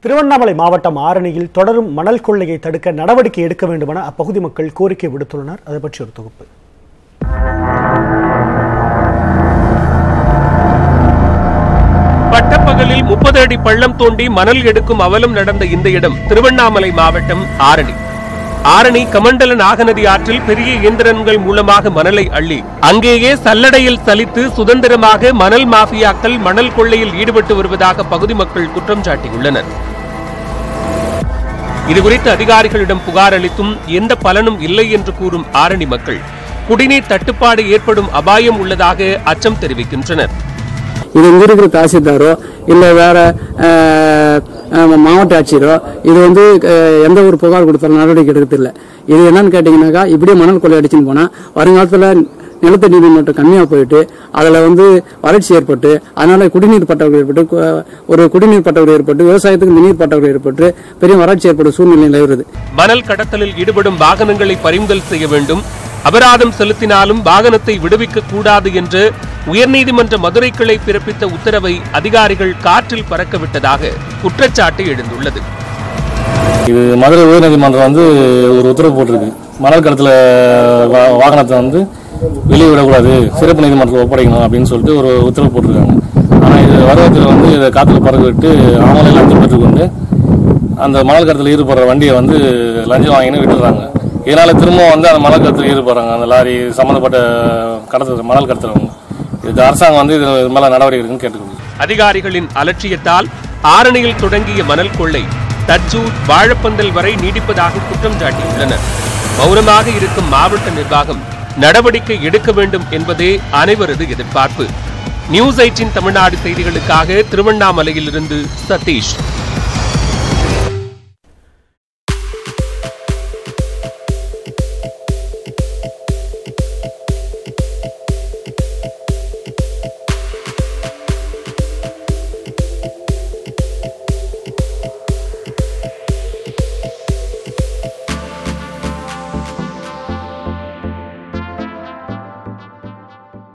திருவண்ணாமலை மாவட்டம் ஆரணியில் தொடரும் மணல் கொள்ளையை தடுக்க நடவடிக்கை எடுக்க வேண்டும் என அப்பகுதி மக்கள் கோரிக்கை விடுத்துள்ளனர். அது பற்றி ஒரு தொகுப்பு. பட்டப்பகலில் 30 அடி பள்ளம் தோண்டி மணல் எடுக்கும் அவலம் நடந்த இந்த இடம் திருவண்ணாமலை மாவட்டம் ஆரணி. ஆரணி கமண்டல நாகநதி ஆற்றில் பெரிய இயந்திரங்கள் மூலமாக மணலை அள்ளி அங்கேயே சல்லடையில் சலித்து சுதந்திரமாக மணல் மாஃபியாக்கள் மணல் கொள்ளையில் ஈடுபட்டு வருவதாக பகுதி மக்கள் குற்றம் சாட்டியுள்ளனர். இதுகுறித்து அதிகாரிகளிடம் புகார் அளித்தும் எந்த பலனும் இல்லை என்று கூறும் ஆரணி மக்கள் குடிநீர் தட்டுப்பாடு ஏற்படும் அபாயம் உள்ளதாக அச்சம் தெரிவிக்கின்றனர். இது இங்க இருக்கிற தாசில்தாரோ இல்ல வேற மாவட்ட ஆட்சியரோ இது எந்த ஒரு புகார் கொடுத்தாலும் நடவடிக்கை எடுக்கிறதில்லை. இது என்னன்னு கேட்டீங்கன்னாக்கா இப்படியே மணல் கொள்ளை அடிச்சுன்னு போனா வருங்காலத்துல நிலத்தடி நீர் மட்டம் கம்மியா போயிட்டு அதுல வறட்சி ஏற்பட்டு அதனால குடிநீர் பற்றாக்குறை ஏற்பட்டு ஒரு குடிநீர் பற்றாக்குறை ஏற்பட்டு விவசாயத்துக்கு நீர் பற்றாக்குறை ஏற்பட்டு பெரிய வறட்சி ஏற்படும் சூழ்நிலை நிலவுகிறது. மணல் கடத்தலில் ஈடுபடும் வாகனங்களை பறிமுதல் செய்ய வேண்டும், அபராதம் செலுத்தினாலும் வாகனத்தை விடுவிக்க கூடாது என்று உயர்நீதிமன்ற மதுரை கிளை பிறப்பித்த உத்தரவை அதிகாரிகள் காற்றில் பறக்கவிட்டதாக குற்றச்சாட்டு எழுந்துள்ளது. இது மதுரை உயர்நீதிமன்றம் ஒரு உத்தரவு போட்டிருக்கு. மணல் கடத்தல வாகனத்தை வெளியே விடக்கூடாது, சிறப்பு நீதிமன்றத்தில் ஒப்படைக்கணும் அப்படின்னு சொல்லிட்டு ஒரு உத்தரவு போட்டிருக்காங்க. ஆனால் இது வருவத்தில் இதை காற்றுல பறக்க விட்டு அவங்களே லஞ்சம் பெற்றுக்கொண்டு அந்த மணல் கடத்தல ஈடுபடுற வண்டியை லஞ்சம் வாங்கின்னு விட்டுறாங்க. இதனால திரும்ப அந்த மணல் கடத்தல ஈடுபடுறாங்க அந்த லாரி சம்பந்தப்பட்ட கடத்தல் மணல் கடத்துறவங்க. இது அரசாங்கம் இது மேல நடவடிக்கை இருக்குன்னு கேட்டுக்கொள்ளுது. அதிகாரிகளின் அலட்சியத்தால் ஆரணியில் தொடங்கிய மணல் கொள்ளை தச்சூர் வாழப்பந்தல் வரை நீடிப்பதாக குற்றம் சாட்டியுள்ளனர். மௌனமாக இருக்கும் மாவட்ட நிர்வாகம் நடவடிக்கை எடுக்க வேண்டும் என்பதே அனைவரது எதிர்பார்ப்பு. நியூஸ் 18 தமிழ்நாடு செய்திகளுக்காக திருவண்ணாமலையிலிருந்து சதீஷ்.